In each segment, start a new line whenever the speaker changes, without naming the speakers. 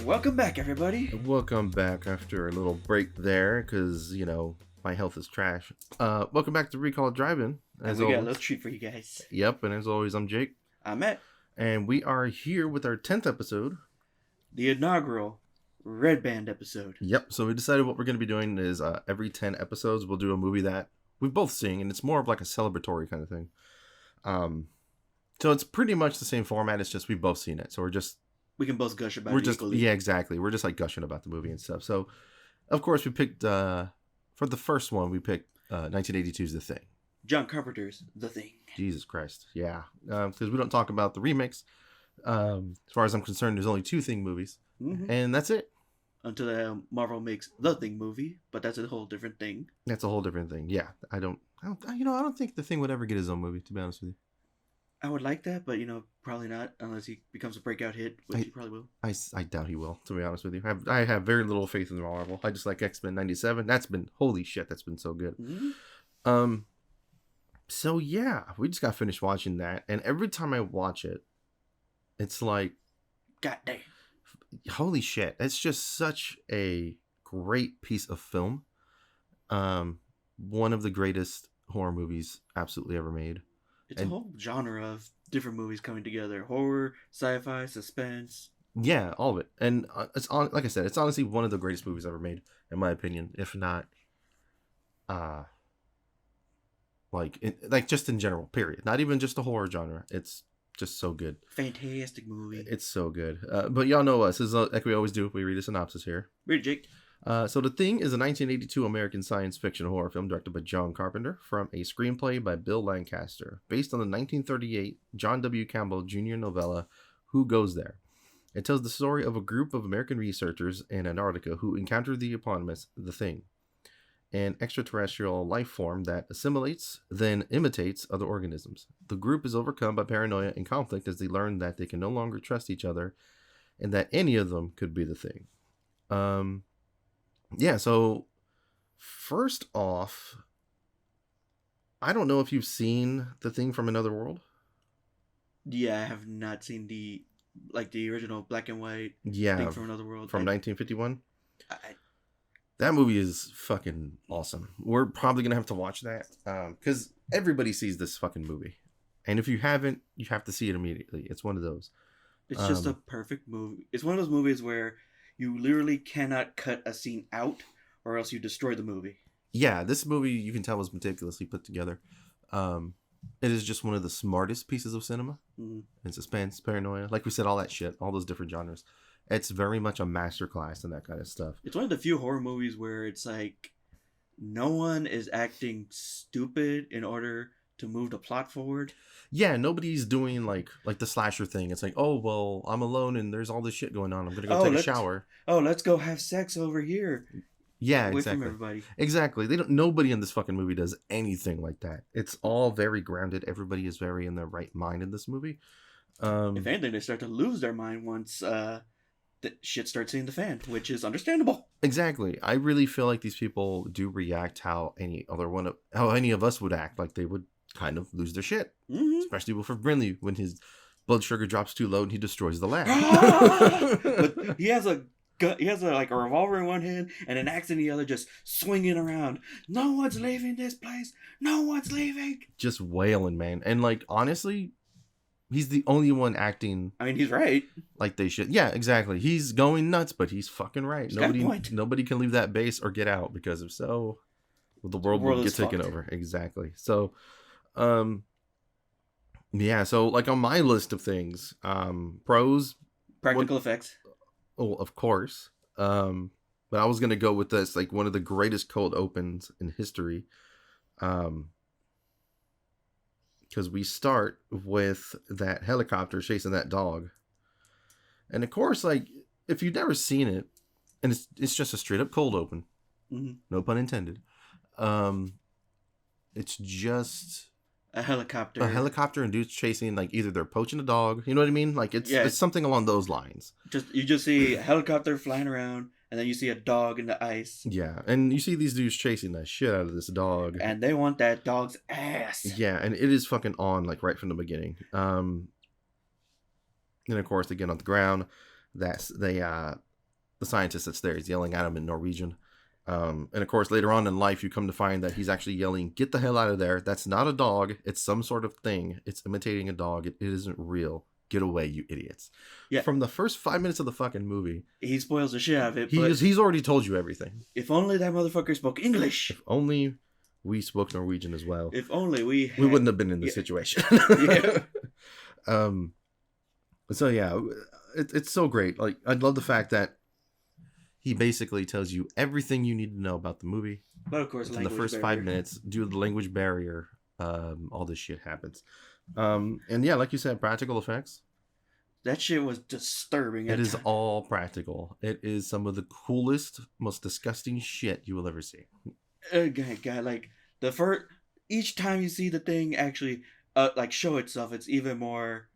Welcome back, everybody.
Welcome back after a little break there, because, my health is trash. Welcome back to Recall Drive-In,
And we got a little treat for you guys.
Yep, and as always, I'm Jake.
I'm Matt.
And we are here with our 10th episode.
The inaugural REDBAND episode.
Yep, so we decided what we're going to be doing is every 10 episodes, we'll do a movie that we've both seen, and it's more of like a celebratory kind of thing. So it's pretty much the same format, it's just we've both seen it, so
we can both gush about it equally.
Yeah, exactly. We're just like gushing about the movie and stuff. So, of course, we picked, for the first one, we picked 1982's The Thing.
John Carpenter's The Thing.
Jesus Christ. Yeah. Because we don't talk about the remakes. As far as I'm concerned, there's only 2 Thing movies. Mm-hmm. And that's it.
Until Marvel makes The Thing movie, but that's a whole different thing.
That's a whole different thing. Yeah. I don't think The Thing would ever get his own movie, to be honest with you.
I would like that, but probably not unless he becomes a breakout hit, which he probably will.
I doubt he will, to be honest with you. I have very little faith in Marvel. I just like X-Men 97. Holy shit, that's been so good. Mm-hmm. So yeah, we just got finished watching that, and every time I watch it, it's like,
God damn.
Holy shit, it's just such a great piece of film. One of the greatest horror movies absolutely ever made.
It's a whole genre of different movies coming together. Horror, sci-fi, suspense.
Yeah, all of it. And like I said, it's honestly one of the greatest movies ever made, in my opinion. If not, just in general, period. Not even just the horror genre. It's just so good.
Fantastic movie.
It's so good. But y'all know us. This is like we always do. We read a synopsis here.
Read it, Jake.
So The Thing is a 1982 American science fiction horror film directed by John Carpenter from a screenplay by Bill Lancaster, based on the 1938 John W. Campbell Jr. novella Who Goes There? It tells the story of a group of American researchers in Antarctica who encounter the eponymous The Thing, an extraterrestrial life form that assimilates, then imitates other organisms. The group is overcome by paranoia and conflict as they learn that they can no longer trust each other and that any of them could be The Thing. Yeah, so first off, I don't know if you've seen The Thing from Another World.
Yeah, I have not seen the original black and white
Thing
from Another World.
From 1951. That movie is fucking awesome. We're probably going to have to watch that because everybody sees this fucking movie. And if you haven't, you have to see it immediately. It's one of those.
It's just a perfect movie. It's one of those movies where you literally cannot cut a scene out or else you destroy the movie. Yeah,
this movie, you can tell, was meticulously put together. It is just one of the smartest pieces of cinema. Mm-hmm. And suspense, paranoia. Like we said, all that shit. All those different genres. It's very much a masterclass in that kind of stuff.
It's one of the few horror movies where it's like no one is acting stupid in order to move the plot forward.
Yeah, nobody's doing like the slasher thing. It's like, oh, well, I'm alone and there's all this shit going on. I'm going to go take a shower.
Oh, let's go have sex over here.
Yeah,
away
exactly.
From everybody.
Exactly. Nobody in this fucking movie does anything like that. It's all very grounded. Everybody is very in their right mind in this movie.
If anything, they start to lose their mind once the shit starts hitting the fan, which is understandable.
Exactly. I really feel like these people do react how any of us would act. Like they would kind of lose their shit. Mm-hmm. Especially Wilford Brimley when his blood sugar drops too low and he destroys the lab.
But he has a revolver in one hand and an axe in the other, just swinging around. No one's leaving this place. No one's leaving.
Just wailing, man. And honestly, he's the only one acting.
I mean, he's right.
Like they should. Yeah, exactly. He's going nuts, but he's fucking right. Nobody can leave that base or get out, because if so, the world will get taken over. Exactly. So, yeah. So, on my list of things, pros,
practical effects.
Oh, of course. But I was gonna go with this, one of the greatest cold opens in history. Because we start with that helicopter chasing that dog. And of course, if you've never seen it, and it's just a straight up cold open. Mm-hmm. No pun intended. It's just
a helicopter.
A helicopter and dudes chasing, either they're poaching a dog. You know what I mean? It's something along those lines.
You just see a helicopter flying around, and then you see a dog in the ice.
Yeah, and you see these dudes chasing the shit out of this dog.
And they want that dog's ass.
Yeah, and it is fucking on, right from the beginning. And of course, they get on the ground. That's the scientist that's there is yelling at him in Norwegian. And of course, later on in life, you come to find that he's actually yelling, "Get the hell out of there! That's not a dog. It's some sort of thing. It's imitating a dog. It isn't real. Get away, you idiots!"
Yeah.
From the first 5 minutes of the fucking movie,
He spoils the shit out of it.
he's already told you everything.
If only that motherfucker spoke English.
If only we spoke Norwegian as well.
If only we
wouldn't have been in this situation.
Yeah.
So yeah, it's so great. Like, I love the fact that he basically tells you everything you need to know about the movie.
But of course,
in the first 5 minutes, due to the language barrier, all this shit happens. And yeah, like you said, practical effects.
That shit was disturbing.
It is all practical. It is some of the coolest, most disgusting shit you will ever see.
God, like each time you see the thing actually like show itself, it's even more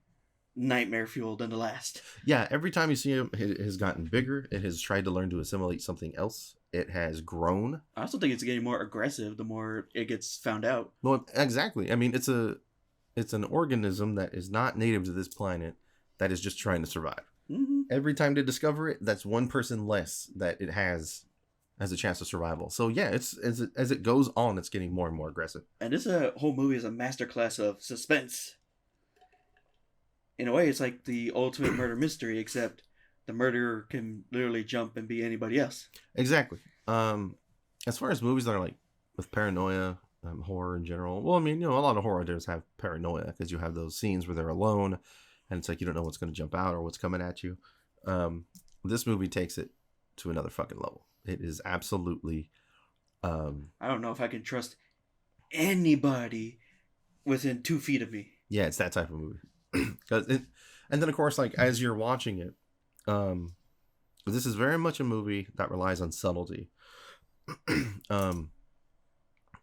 nightmare fueled than the last.
Yeah, every time you see him, it has gotten bigger. It has tried to learn to assimilate something else. It has grown.
I also think it's getting more aggressive the more it gets found out.
Well, exactly. I mean, it's an organism that is not native to this planet that is just trying to survive.
Mm-hmm.
Every time they discover it, that's one person less that it has a chance of survival. So yeah, it's as it goes on, it's getting more and more aggressive.
And this whole movie is a masterclass of suspense. In a way, it's like the ultimate murder mystery, except the murderer can literally jump and be anybody else.
Exactly. As far as movies that are like with paranoia, horror in general, well, I mean, a lot of horror does have paranoia because you have those scenes where they're alone and it's like you don't know what's going to jump out or what's coming at you. This movie takes it to another fucking level. It is absolutely...
I don't know if I can trust anybody within 2 feet of me.
Yeah, it's that type of movie. And then, of course, like, as you're watching it, this is very much a movie that relies on subtlety.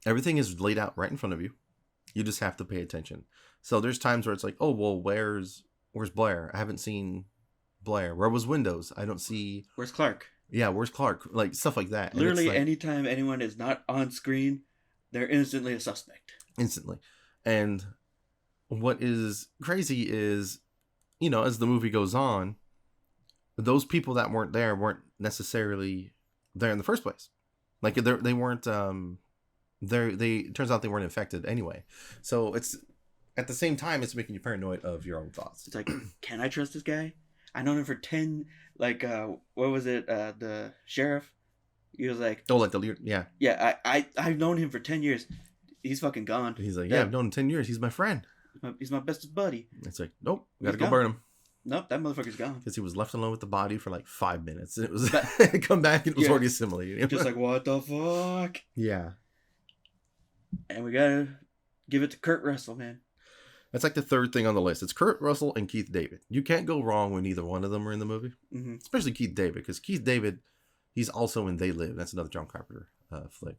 Everything is laid out right in front of you. You just have to pay attention. So there's times where it's like, oh, well, where's Blair? I haven't seen Blair. Where was Windows? I don't see...
Where's Clark?
Yeah, where's Clark? Like, stuff like that.
Literally, like, anytime anyone is not on screen, they're instantly a suspect.
Instantly. And what is crazy is, as the movie goes on, those people that weren't there weren't necessarily there in the first place. Like, they weren't... it turns out they weren't infected anyway. So it's... At the same time, it's making you paranoid of your own thoughts.
It's like, can I trust this guy? I've known him for 10, like, what was it? The sheriff? He was like...
Oh, like the leader? Yeah.
Yeah, I've known him for 10 years. He's fucking gone.
He's like, yeah, I've known him 10 years. He's my friend.
He's my bestest buddy.
It's like, nope, we gotta go burn him.
Nope, that motherfucker's gone.
Because he was left alone with the body for like 5 minutes. And it was... come back and it was already assimilated.
Just like, what the fuck?
Yeah.
And we gotta give it to Kurt Russell, man.
That's like the third thing on the list. It's Kurt Russell and Keith David. You can't go wrong when either one of them are in the movie. Mm-hmm. Especially Keith David, because Keith David, he's also in They Live. That's another John Carpenter flick.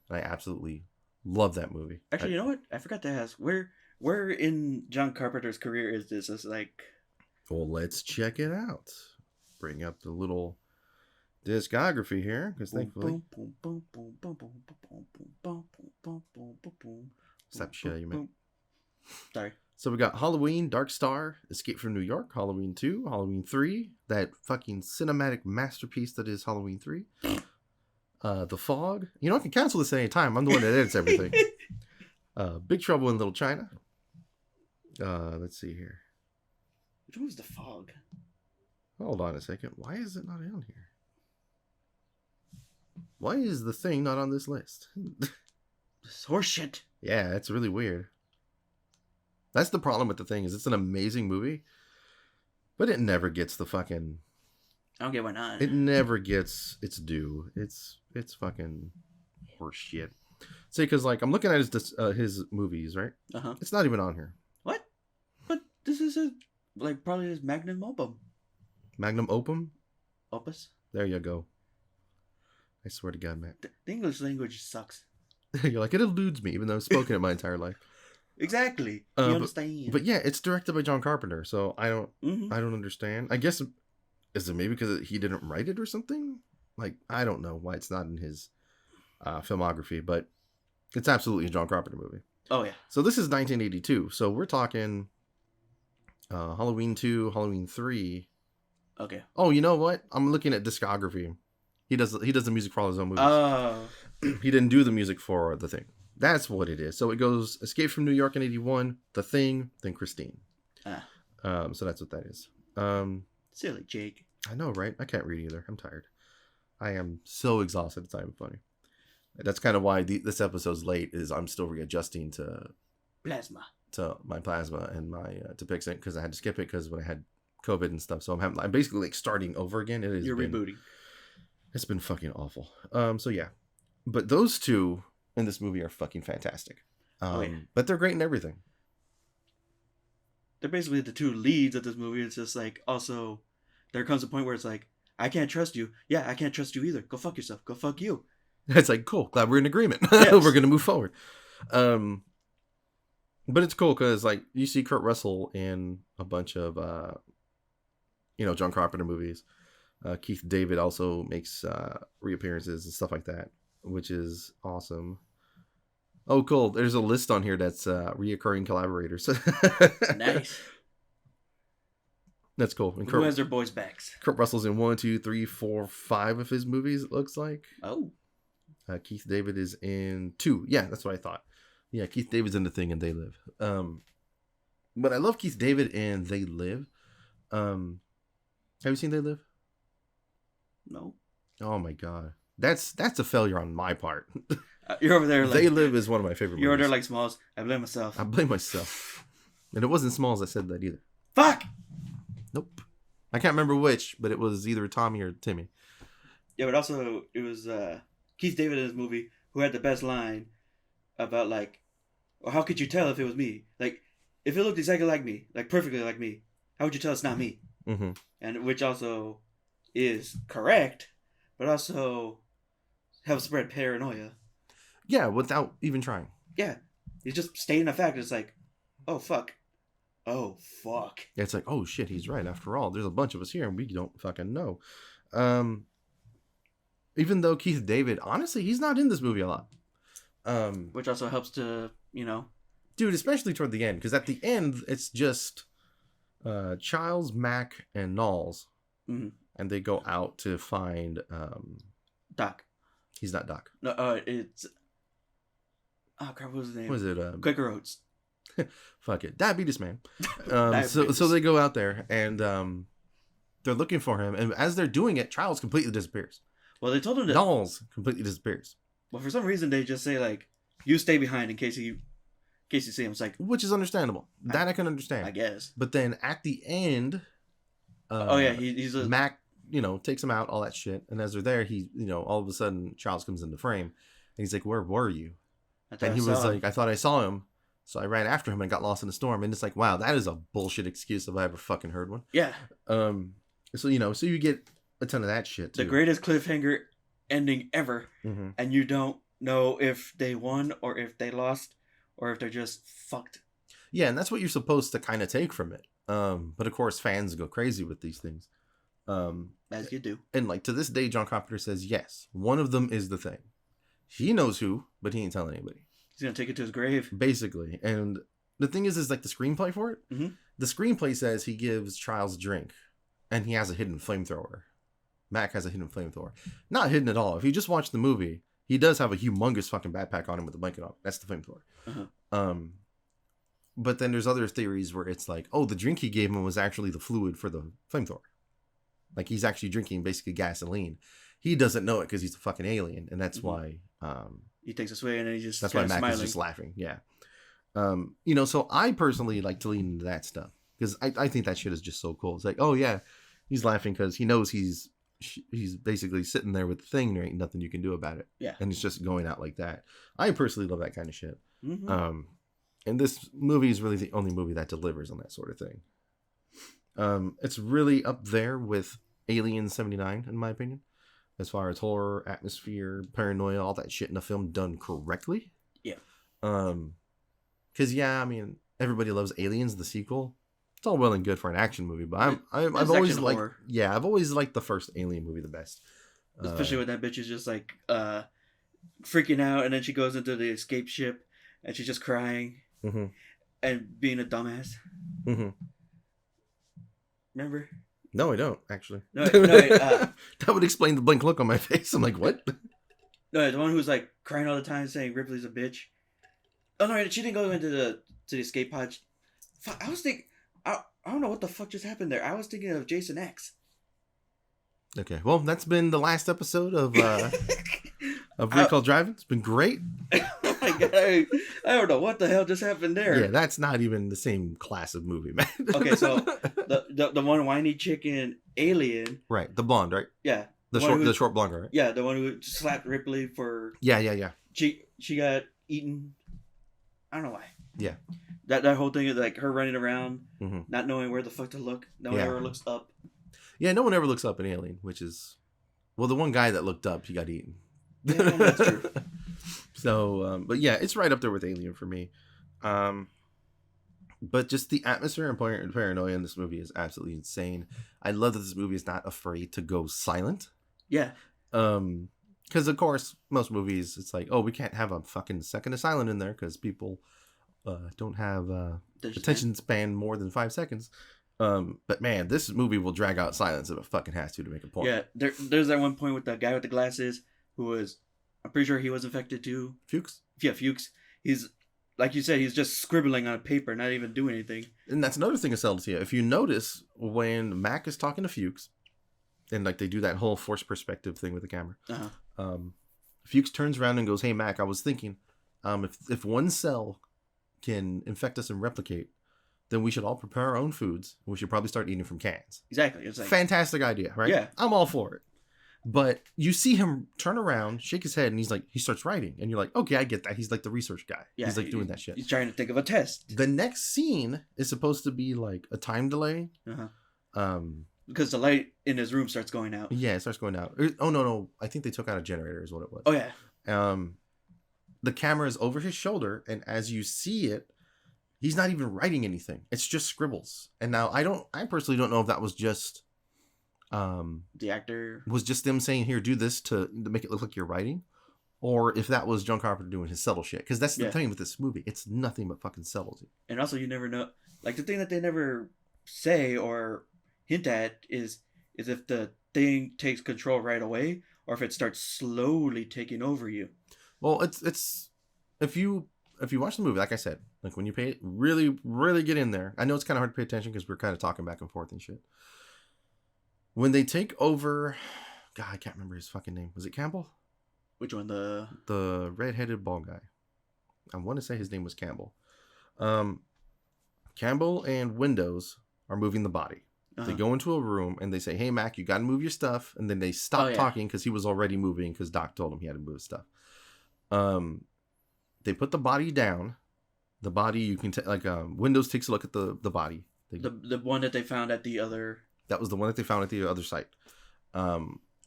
And I absolutely love that movie.
Actually, you know what? I forgot to ask. Where in John Carpenter's career is this? It's like...
Well, let's check it out. Bring up the little discography here, because thankfully... Stop shit, you man.
Sorry.
So we got Halloween, Dark Star, Escape from New York, Halloween 2, Halloween 3, that fucking cinematic masterpiece that is Halloween 3. The Fog. I can cancel this at any time. I'm the one that edits everything. Big Trouble in Little China. Let's see here.
Which one was The Fog?
Hold on a second. Why is it not on here? Why is the thing not on this list?
This horseshit.
Yeah, it's really weird. That's the problem with the thing, is it's an amazing movie, but it never gets the fucking...
I don't get why not.
It never gets its due. It's fucking horse shit. See, because like I'm looking at his movies, right?
Uh-huh.
It's not even on here.
What? But this is probably his magnum opus.
Magnum opum?
Opus?
There you go. I swear to God, Matt.
The English language sucks.
You're like, it eludes me, even though I've spoken it my entire life.
Exactly. You understand.
But yeah, it's directed by John Carpenter, so I don't understand. I guess, is it maybe because he didn't write it or something? Like, I don't know why it's not in his filmography, but it's absolutely a John Carpenter movie.
Oh, yeah.
So this is 1982, so we're talking Halloween 2, Halloween 3.
Okay.
Oh, you know what? I'm looking at discography. He does the music for all his own movies.
Oh.
He didn't do the music for The Thing. That's what it is. So it goes Escape from New York in 81, The Thing, then Christine. So that's what that is.
Silly Jake.
I know, right? I can't read either. I'm tired. I am so exhausted. It's not even funny. That's kind of why this episode's late. Is I'm still readjusting to my plasma and my Dupixent because I had to skip it because when I had COVID and stuff. So I'm basically like starting over again. You're
rebooting.
It's been fucking awful. So yeah, but those two in this movie are fucking fantastic. But they're great in everything.
They're basically the two leads of this movie. It's just like also there comes a point where it's like, I can't trust you. Yeah, I can't trust you either. Go fuck yourself. Go fuck you.
It's like, cool. Glad we're in agreement.
Yes.
We're going to move forward. But it's cool because like you see Kurt Russell in a bunch of, John Carpenter movies. Keith David also makes reappearances and stuff like that, which is awesome. Oh, cool. There's a list on here that's reoccurring collaborators.
Nice.
That's cool. And
Who has their boys' backs?
Kurt Russell's in 1, 2, 3, 4, 5 of his movies, it looks like.
Oh.
Keith David is in 2. Yeah, that's what I thought. Yeah, Keith David's in The Thing and They Live. But I love Keith David and They Live. Have you seen They Live?
No.
Oh my god. That's a failure on my part.
You're over there like...
They Live is one of my favorite movies.
You're over there like Smalls. I blame myself.
I blame myself. And it wasn't Smalls that said that either.
Fuck!
Nope. I can't remember which, but it was either Tommy or Timmy.
Yeah, but also it was Keith David in this movie who had the best line about like, well, how could you tell if it was me? Like, if it looked exactly like me, like perfectly like me, how would you tell it's not me?
Mm-hmm.
And which also is correct, but also helps spread paranoia.
Yeah, without even trying.
Yeah, he's just stating a fact. It's like, oh fuck. Oh fuck.
It's like, oh shit, he's right. After all, there's a bunch of us here and we don't fucking know. Even though Keith David, honestly, he's not in this movie a lot.
Which also helps to,
Dude, especially toward the end, because at the end it's just Childs, Mac, and Knowles,
mm-hmm.
and they go out to find
Doc.
He's not Doc.
No, it's oh crap, what was his name?
What was it?
Quaker Oats.
Fuck it, Diabetes Man. So they go out there and they're looking for him, and as they're doing it, Childs completely disappears.
Well, they told him that
Knowles completely disappears.
Well, for some reason they just say like, "You stay behind in case you see him." It's like,
which is understandable. That I can understand,
I guess.
But then at the end,
he's a
Mac, takes him out, all that shit, and as they're there, he, all of a sudden, Childs comes into frame, and he's like, "Where were you?" And he was like, "I thought I saw him." So I ran after him and got lost in the storm. And it's like, wow, that is a bullshit excuse if I ever fucking heard one.
Yeah.
So you get a ton of that shit too.
The greatest cliffhanger ending ever.
Mm-hmm.
And you don't know if they won or if they lost or if they're just fucked.
Yeah, and that's what you're supposed to kind of take from it. But of course, fans go crazy with these things.
As you do.
And like to this day, John Carpenter says, yes, one of them is The Thing. He knows who, but he ain't telling anybody.
He's going to take it to his grave.
Basically. And the thing is like the screenplay for it.
Mm-hmm.
The screenplay says he gives Childs a drink and he has a hidden flamethrower. Mac has a hidden flamethrower. Not hidden at all. If you just watch the movie, he does have a humongous fucking backpack on him with a blanket on. That's the flamethrower.
Uh-huh.
But then there's other theories where it's like, oh, the drink he gave him was actually the fluid for the flamethrower. Like he's actually drinking basically gasoline. He doesn't know it because he's a fucking alien. And that's why...
he takes a swig and then he just
that's why Mac
smiling.
is just laughing. Yeah. So I personally like to lean into that stuff because I think that shit is just so cool. It's like, oh yeah, he's laughing because he knows he's basically sitting there with the thing. There ain't nothing you can do about it.
Yeah.
And it's just going out like that. I personally love that kind of shit.
Mm-hmm.
And this movie is really the only movie that delivers on that sort of thing. It's really up there with Alien 79 in my opinion. As far as horror, atmosphere, paranoia, all that shit in a film done correctly.
Yeah.
Because everybody loves Aliens, the sequel. It's all well and good for an action movie, but I've always liked horror. Yeah, I've always liked the first Alien movie the best.
Especially when that bitch is just like freaking out, and then she goes into the escape ship, and she's just crying and being a dumbass.
Mm-hmm.
Remember?
No, I don't actually.
No,
That would explain the blank look on my face. I'm like, what?
no, the one who's like crying all the time, saying Ripley's a bitch. Oh no, she didn't go into the escape pod. Fuck, I was thinking, I don't know what the fuck just happened there. I was thinking of Jason X.
Okay, well, that's been the last episode of Recall Driving. It's been great.
Oh my god, I don't know what the hell just happened there.
Yeah, that's not even the same class of movie, man.
Okay, so the one whiny chick in Alien.
Right, the blonde, right?
Yeah.
The short blonde girl, right?
Yeah, the one who slapped Ripley for.
Yeah.
She got eaten. I don't know why.
Yeah.
That whole thing is like her running around, not knowing where the fuck to look. No one ever looks up.
Yeah, no one ever looks up in Alien, which is, well, the one guy that looked up, he got eaten.
Yeah, that's true.
So, but yeah, it's right up there with Alien for me. But just the atmosphere and paranoia in this movie is absolutely insane. I love that this movie is not afraid to go silent.
Yeah.
Because of course, most movies, it's like, oh, we can't have a fucking second of silent in there because people don't have attention span more than 5 seconds. But man, this movie will drag out silence if it fucking has to make a point.
Yeah, there's that one point with the guy with the glasses who was, I'm pretty sure he was infected too.
Fuchs?
Yeah, Fuchs. He's, like you said, he's just scribbling on paper, not even doing anything.
And that's another thing of Celestia. If you notice, when Mac is talking to Fuchs, and like they do that whole forced perspective thing with the camera, Fuchs turns around and goes, "Hey Mac, I was thinking, if one cell can infect us and replicate, then we should all prepare our own foods. We should probably start eating from cans."
Exactly. It's like,
fantastic idea, right?
Yeah.
I'm all for it. But you see him turn around, shake his head, and he starts writing. And you're like, okay, I get that. He's like the research guy.
Yeah,
he's like doing that shit.
He's trying to think of a test.
The next scene is supposed to be like a time delay.
Because the light in his room starts going out.
Yeah, it starts going out. Oh, no. I think they took out a generator is what it was.
Oh, yeah.
The camera is over his shoulder, and as you see it, he's not even writing anything. It's just scribbles. And now I personally don't know if that was just
the actor
was just them saying, here, do this to make it look like you're writing, or if that was John Carpenter doing his subtle shit. Because that's the thing with this movie. It's nothing but fucking subtlety.
And also, you never know. Like, the thing that they never say or hint at is if the thing takes control right away, or if it starts slowly taking over you.
Well, it's if you watch the movie, like I said, like when you really get in there, I know it's kind of hard to pay attention because we're kind of talking back and forth and shit. When they take over, God, I can't remember his fucking name. Was it Campbell?
Which one? The
redheaded bald guy. I want to say his name was Campbell. Campbell and Windows are moving the body. They go into a room and they say, "Hey Mac, you got to move your stuff." And then they stop talking because he was already moving because Doc told him he had to move his stuff. They put the body down. The body, you can Windows takes a look at the body.
The one that they found at the other.
That was the one that they found at the other site.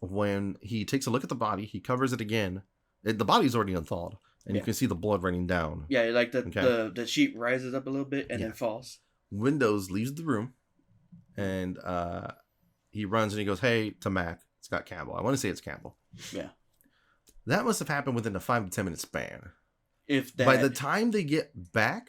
When he takes a look at the body, he covers it again. The body's already unthawed, and you can see the blood running down.
Yeah, like the sheet rises up a little bit and then falls.
Windows leaves the room, and he runs and he goes, "Hey," to Mac. It's got Campbell. I want to say it's Campbell.
Yeah.
That must have happened within a 5 to 10 minute span.
If that...
By the time they get back,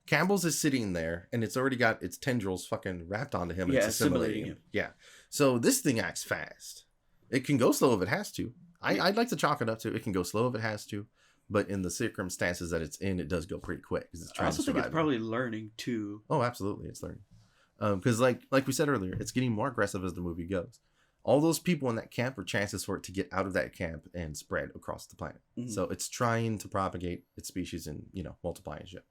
Campbell's is sitting there, and it's already got its tendrils fucking wrapped onto him. And it's assimilating him. Yeah. So this thing acts fast. It can go slow if it has to. I'd like to chalk it up to it can go slow if it has to, but in the circumstances that it's in, it does go pretty quick because it's trying
I also
to survive.
think it's probably learning too.
Oh, absolutely, it's learning. Because like we said earlier, it's getting more aggressive as the movie goes. All those people in that camp are chances for it to get out of that camp and spread across the planet. Mm-hmm. So it's trying to propagate its species and multiply and shit.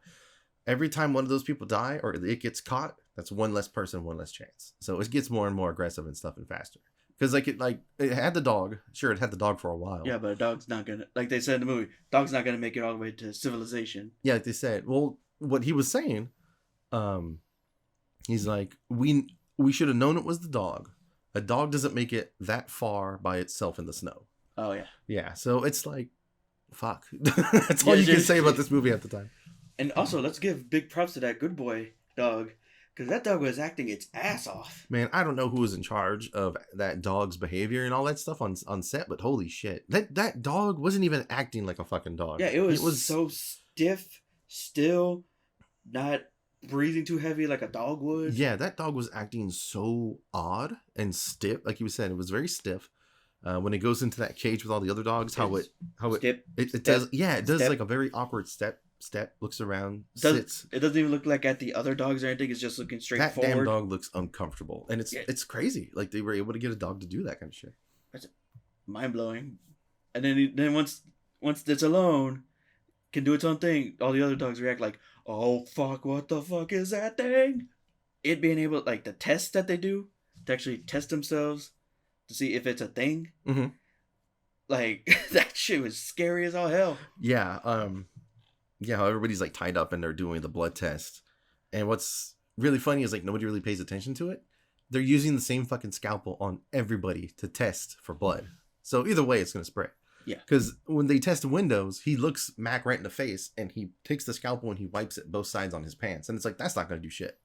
Every time one of those people die or it gets caught, that's one less person, one less chance. So it gets more and more aggressive and stuff and faster. Because it had the dog. Sure, it had the dog for a while.
Yeah, but a dog's not gonna, like they said in the movie, dog's not gonna make it all the way to civilization.
Yeah, like they said. Well, what he was saying, he's like, we should have known it was the dog. A dog doesn't make it that far by itself in the snow.
Oh yeah.
Yeah, so it's like, fuck. That's all you can say about this movie at the time.
And also, let's give big props to that good boy dog. Because that dog was acting its ass off.
Man, I don't know who was in charge of that dog's behavior and all that stuff on set, but holy shit. That dog wasn't even acting like a fucking dog.
Yeah, it was so stiff, still, not breathing too heavy like a dog would.
Yeah, that dog was acting so odd and stiff. Like you were saying, it was very stiff. When it goes into that cage with all the other dogs, how it does, yeah, it does like a very awkward step, looks around, sits.
It doesn't even look like at the other dogs or anything. It's just looking straight forward.
That damn dog looks uncomfortable, and it's crazy. Like they were able to get a dog to do that kind of shit.
It's mind blowing. And then once it's alone, can do its own thing. All the other dogs react like, "Oh fuck, what the fuck is that thing?" It being able, like the tests that they do to actually test themselves to see if it's a thing.
Mm-hmm.
Like that shit was scary as all hell.
Yeah. Yeah. How everybody's like tied up and they're doing the blood test, and what's really funny is like nobody really pays attention to it. They're using the same fucking scalpel on everybody to test for blood. So either way, it's gonna spray.
Yeah.
Because when they test Windows, he looks Mac right in the face and he takes the scalpel and he wipes it both sides on his pants. And it's like, that's not going to do shit.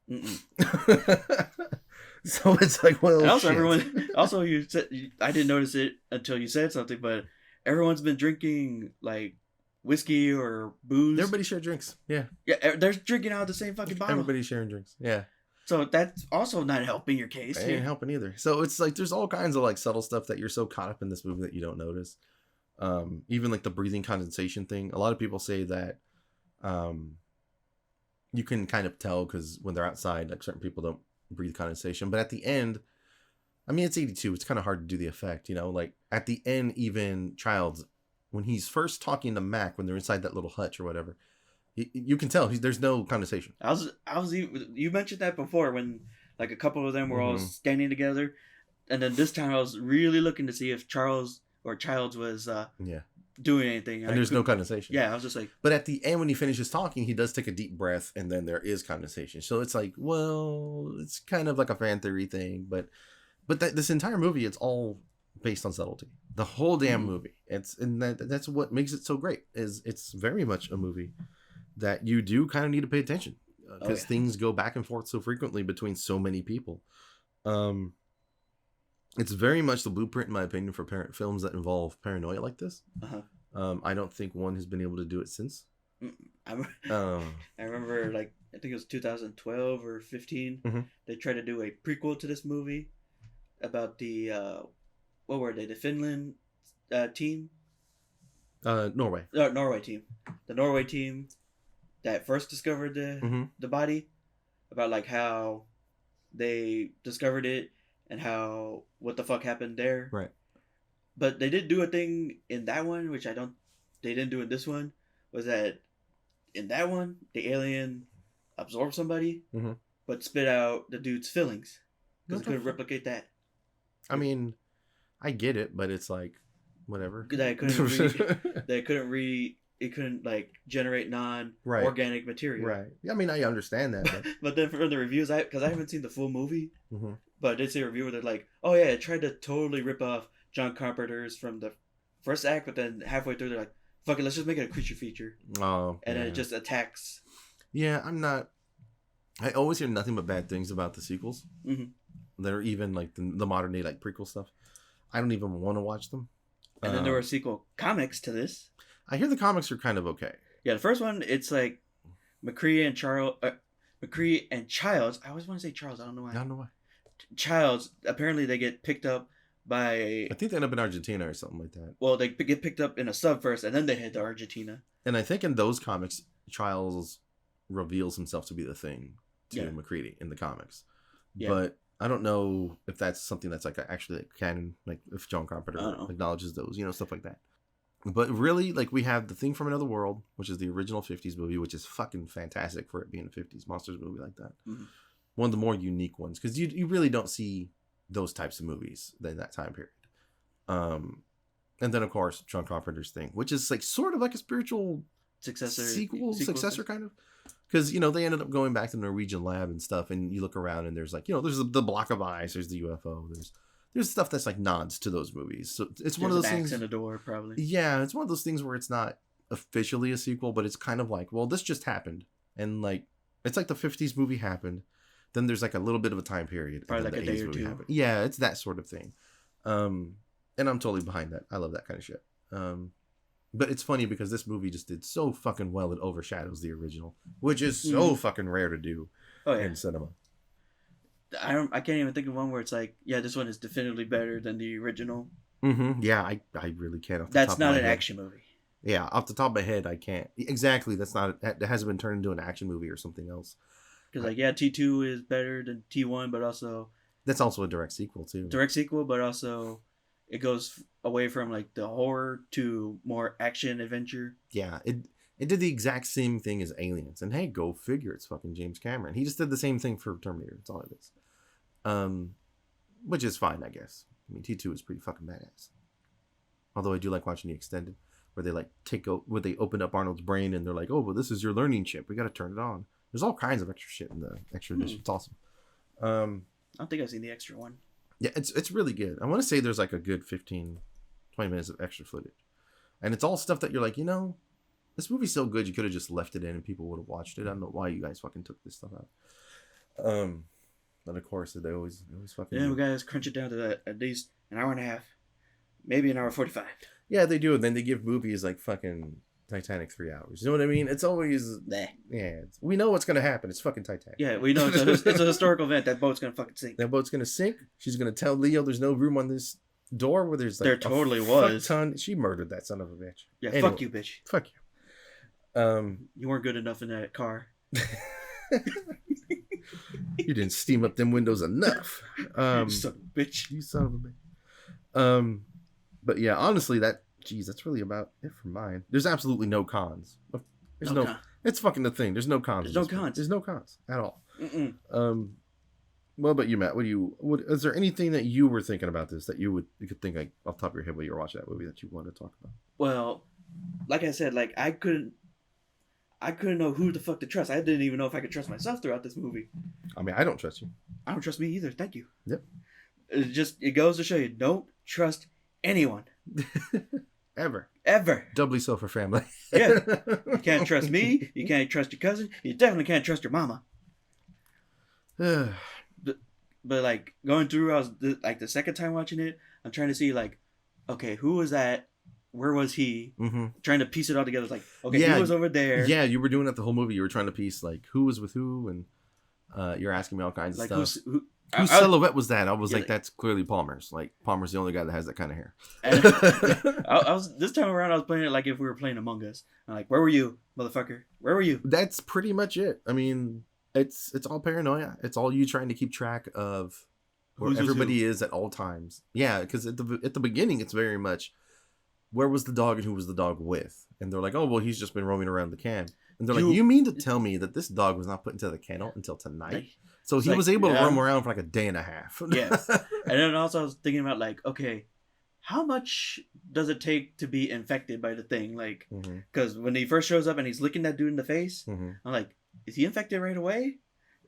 So it's like, well,
and also you said, I didn't notice it until you said something, but everyone's been drinking like whiskey or booze.
Everybody share drinks. Yeah.
Yeah. They're drinking out of the same fucking bottle.
Everybody's sharing drinks. Yeah.
So that's also not helping your case.
It ain't helping either. So it's like, there's all kinds of like subtle stuff that you're so caught up in this movie that you don't notice. Even like the breathing condensation thing. A lot of people say that you can kind of tell because when they're outside, like certain people don't breathe condensation. But at the end, I mean, it's 82. It's kind of hard to do the effect, you know? Like at the end, even Childs, when he's first talking to Mac, when they're inside that little hutch or whatever, you can tell there's no condensation.
You mentioned that before when like a couple of them were all standing together. And then this time I was really looking to see if Childs was doing anything.
And there's no condensation.
Yeah, I was just like...
But at the end, when he finishes talking, he does take a deep breath, and then there is condensation. So it's like, well, it's kind of like a fan theory thing. But this entire movie, it's all based on subtlety. The whole damn movie. That's what makes it so great. Is it's very much a movie that you do kind of need to pay attention. Because things go back and forth so frequently between so many people. It's very much the blueprint, in my opinion, for films that involve paranoia like this. I don't think one has been able to do it since.
I remember, like, I think it was 2012 or 15. They tried to do a prequel to this movie about the, what were they? The Finland team?
Norway.
Norway team. The Norway team that first discovered the body. About, like, how they discovered it. And what the fuck happened there.
Right.
But they did do a thing in that one, which they didn't do in this one, was that in that one, the alien absorbed somebody, but spit out the dude's fillings. Because it couldn't replicate that.
I mean, I get it, but it's like, whatever.
It couldn't like generate non-organic material.
Right. I mean, I understand that.
But then from the reviews, because I haven't seen the full movie, but I did see a review where they're like, oh yeah, it tried to totally rip off John Carpenter's from the first act, but then halfway through they're like, fuck it, let's just make it a creature feature. Oh. And then it just attacks.
Yeah, I always hear nothing but bad things about the sequels. That are even like the modern day like prequel stuff. I don't even want to watch them.
And then there were sequel comics to this.
I hear the comics are kind of okay.
Yeah, the first one, it's like McCree and Childs. I always want to say Charles. I don't know why. Childs, apparently they get picked up by...
I think they end up in Argentina or something like that.
Well, they get picked up in a sub first, and then they head to Argentina.
And I think in those comics, Childs reveals himself to be the Thing to McCready in the comics. Yeah. But I don't know if that's something that's like actually like canon, like if John Carpenter acknowledges those, stuff like that. But really, like, we have The Thing from Another World, which is the original 50s movie, which is fucking fantastic for it being a 50s monsters movie like that. One of the more unique ones, because you really don't see those types of movies in that time period. And then, of course, John Carpenter's Thing, which is like sort of like a spiritual successor kind of. Because, they ended up going back to the Norwegian lab and stuff, and you look around and there's like, there's the block of ice, there's the UFO, there's stuff that's like nods to those movies. So it's one of those things.
In the door, probably.
Yeah, it's one of those things where it's not officially a sequel, but it's kind of like, well, this just happened, and like it's like the 50s movie happened, then there's like a little bit of a time period,
probably like a day or two.
Happened. Yeah, it's that sort of thing. And I'm totally behind that. I love that kind of shit. But it's funny because this movie just did so fucking well it overshadows the original, which is so fucking rare to do in cinema.
I can't even think of one where it's like, yeah, this one is definitively better than the original.
Mm-hmm. Yeah, I really can't.
That's not an action movie.
Yeah, off the top of my head, I can't. Exactly, that hasn't been turned into an action movie or something else.
Because like, yeah, T2 is better than T1, but also
that's also a direct sequel too.
But also it goes away from like the horror to more action adventure.
Yeah, it did the exact same thing as Aliens, and hey, go figure, it's fucking James Cameron. He just did the same thing for Terminator. That's all it is. Which is fine, I guess. I mean, T2 is pretty fucking badass. Although I do like watching the extended, where they like where they open up Arnold's brain and they're like, oh, well, this is your learning chip. We got to turn it on. There's all kinds of extra shit in the extra edition. It's awesome.
I don't think I've seen the extra one.
Yeah, it's really good. I want to say there's like a good 15, 20 minutes of extra footage. And it's all stuff that you're like, you know, this movie's so good you could have just left it in and people would have watched it. I don't know why you guys fucking took this stuff out. But of course, they always fucking...
Yeah, we guys crunch it down to at least an hour and a half. Maybe an hour 45.
Yeah, they do. And then they give movies like fucking Titanic 3 hours. You know what I mean? It's always...
Nah.
Yeah. We know what's going to happen. It's fucking Titanic.
Yeah, we know it's a historical event. That boat's going to fucking sink.
That boat's going to sink. She's going to tell Leo there's no room on this door where there's like...
There totally was.
She murdered that son of a bitch.
Yeah, anyway, fuck you, bitch.
Fuck you.
You weren't good enough in that car.
You didn't steam up them windows enough.
You son of a bitch.
You son of a bitch. But yeah, honestly, that's really about it for mine. There's absolutely no cons. There's no con. It's fucking the thing. There's no cons. There's no cons at all. What about you, Matt? Is there anything that you were thinking about this that you could think like off the top of your head while you were watching that movie that you wanted to talk about?
Well, like I said, like I couldn't know who the fuck to trust. I didn't even know if I could trust myself throughout this movie.
I mean, I don't trust you.
I don't trust me either. Thank you.
Yep.
It goes to show you, don't trust anyone.
Ever. Doubly so for family.
Yeah. You can't trust me. You can't trust your cousin. You definitely can't trust your mama. But like going through, I was like the second time watching it, I'm trying to see like, okay, who was that? Where was he? Mm-hmm. Trying to piece it all together. It's like, okay, he was over there.
Yeah, you were doing that the whole movie. You were trying to piece like who was with who, and you're asking me all kinds of stuff. Whose silhouette was that? I was like, that's clearly Palmer's. Like Palmer's the only guy that has that kind of hair.
I was this time around. I was playing it like if we were playing Among Us. I'm like, where were you, motherfucker? Where were you?
That's pretty much it. I mean, it's all paranoia. It's all you trying to keep track of where everybody is at all times. Yeah, because at the beginning, it's very much where was the dog and who was the dog with, and they're like, oh well, he's just been roaming around the camp. And they're like, you mean to tell me that this dog was not put into the kennel until tonight? So he was able to roam around for like a day and a half.
Yes. And then also I was thinking about like, okay, how much does it take to be infected by the thing? Like, because when he first shows up and he's licking that dude in the face, I'm like, is he infected right away?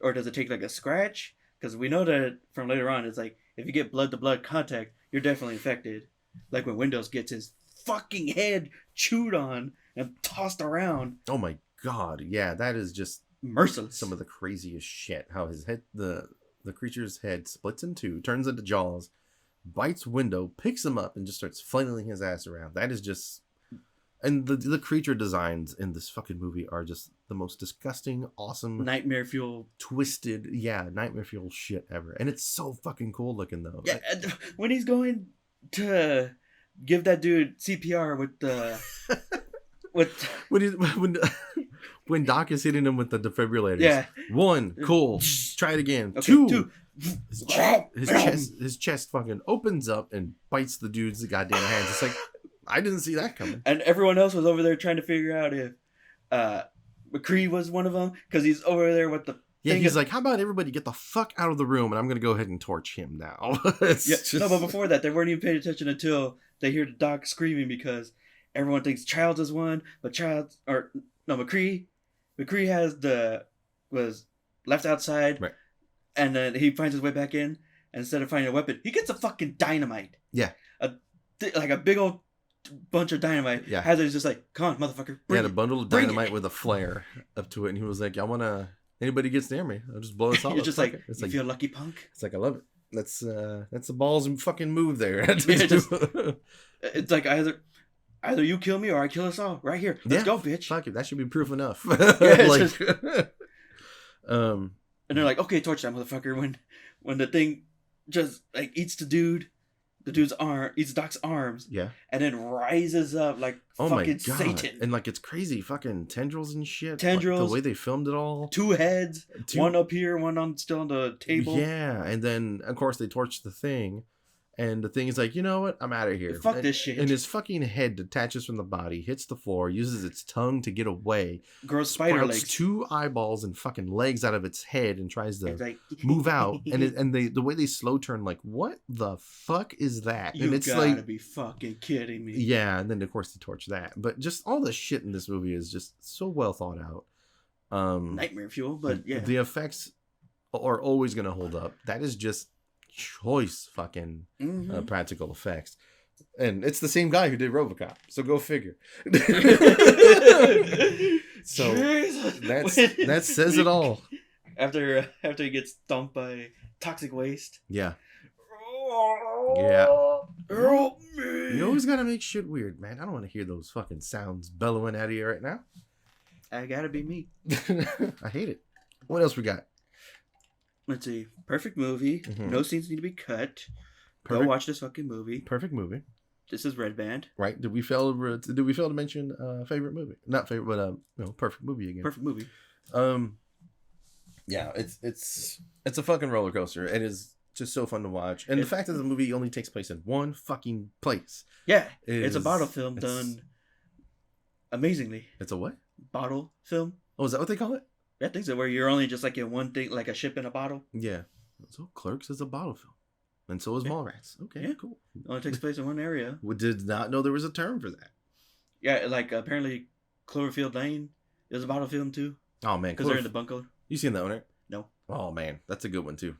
Or does it take like a scratch? Because we know that from later on, it's like, if you get blood-to-blood contact, you're definitely infected. Like when Windows gets his fucking head chewed on and tossed around.
Oh my god, yeah, that is just
merciless.
Some of the craziest shit. How his head, the creature's head splits in two, turns into jaws, bites Window, picks him up, and just starts flailing his ass around. That is just... And the creature designs in this fucking movie are just the most disgusting, awesome...
Nightmare fuel.
Twisted, nightmare fuel shit ever. And it's so fucking cool looking, though.
Yeah, when he's going to give that dude CPR with the... When
Doc is hitting him with the defibrillators.
Yeah.
1, cool. Try it again.
Okay,
2. His chest fucking opens up and bites the dude's goddamn hands. It's like, I didn't see that coming.
And everyone else was over there trying to figure out if McCree was one of them, because he's over there with the...
Yeah, he's like, how about everybody get the fuck out of the room, and I'm going to go ahead and torch him now.
No, but before that, they weren't even paying attention until they hear the Doc screaming, because everyone thinks Childs is one, but McCree was left outside,
right,
and then he finds his way back in, and instead of finding a weapon, he gets a fucking dynamite.
Yeah.
Like a big old bunch of dynamite.
Yeah.
Hazard's just like, come on, motherfucker.
He had a bundle of dynamite with a flare up to it, and he was like, anybody gets near me, I'll just blow this all
You're
up.
just like, you feel lucky, punk?
It's like, I love it. That's a balls and fucking move there.
It's like I either you kill me or I kill us all. Right here. Let's go, bitch.
Fuck it. That should be proof enough.
And they're like, okay, torch that motherfucker. When the thing just like eats the dude's arm, eats Doc's arms.
Yeah.
And then rises up like fucking Satan.
And like it's crazy fucking tendrils and shit.
Tendrils.
Like, the way they filmed it all.
2 heads. One up here, one still on the table.
Yeah. And then of course they torch the thing. And the thing is like, you know what? I'm out of here.
Fuck this shit.
And his fucking head detaches from the body, hits the floor, uses its tongue to get away.
Grows spider legs.
2 eyeballs and fucking legs out of its head and tries to move out. And the way they slow turn, like, what the fuck is that?
You
and it's
gotta
like,
be fucking kidding me.
Yeah, and then of course they torch that. But just all the shit in this movie is just so well thought out.
Nightmare fuel, but yeah.
The effects are always gonna hold up. That is just choice fucking practical effects, and it's the same guy who did RoboCop, so go figure. So that says it all.
After he gets dumped by toxic waste.
Yeah.
Help me.
You always gotta make shit weird, man. I don't want to hear those fucking sounds bellowing out of you right now.
I gotta be me.
I hate it. What else we got?
Let's see. Perfect movie. No scenes need to be cut. Go watch this fucking movie.
Perfect movie.
This is Red Band.
Right? Did we fail to mention favorite movie? Not favorite, but perfect movie again.
Perfect movie.
Yeah, it's a fucking roller coaster. It is just so fun to watch, and the fact that the movie only takes place in one fucking place.
Yeah, it's a bottle film done amazingly.
It's a what?
Bottle film.
Oh, is that what they call it?
I think so, where you're only just like in one thing, like a ship in a bottle.
Yeah. So Clerks is a bottle film. And so is Mallrats. Okay, cool.
It only takes place in one area.
We did not know there was a term for that.
Yeah, like apparently Cloverfield Lane is a bottle film too.
Oh, man.
Because they're in the bunker.
You seen that one, right?
No.
Oh, man. That's a good one too.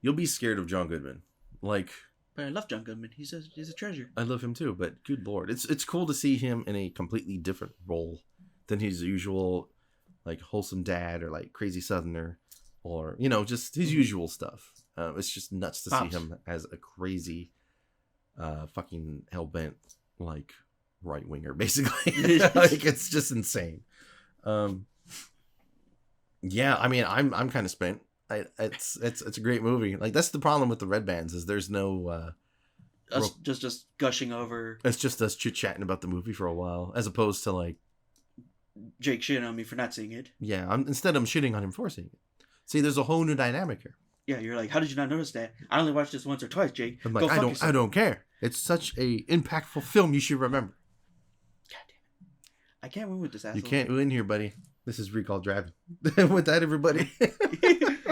You'll be scared of John Goodman. Like...
But I love John Goodman. He's a treasure.
I love him too, but good lord. It's cool to see him in a completely different role than his usual... like wholesome dad or like crazy southerner or just his usual stuff. It's just nuts to see him as a crazy fucking hell-bent like right winger basically. Like it's just insane. Yeah, I mean I'm kind of spent. It's a great movie. Like that's the problem with the Red Bands is there's no
us just gushing over.
It's just us chit-chatting about the movie for a while as opposed to like
Jake shitting on me for not seeing it.
Yeah, instead I'm shitting on him for seeing it. See, there's a whole new dynamic here.
Yeah, you're like, how did you not notice that? I only watched this once or twice, Jake.
I'm like, I don't care. It's such a impactful film. You should remember.
God damn it! I can't win with this asshole.
You can't win here, buddy. This is Recall Driving. With that, everybody.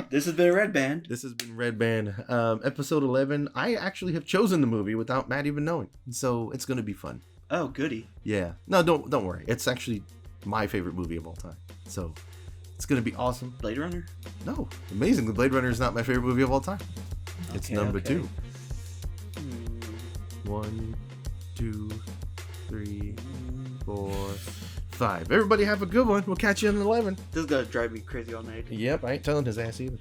This has been Red Band.
This has been Red Band. Episode 11. I actually have chosen the movie without Matt even knowing, so it's gonna be fun.
Oh, goody.
Yeah. No, don't worry. It's actually my favorite movie of all time. So it's going to be awesome.
Blade Runner?
No. Amazingly, Blade Runner is not my favorite movie of all time. It's number 2. 1, 2, 3, 4, 5. Everybody have a good one. We'll catch you in 11.
This is going to drive me crazy all night.
Yep, I ain't telling his ass either.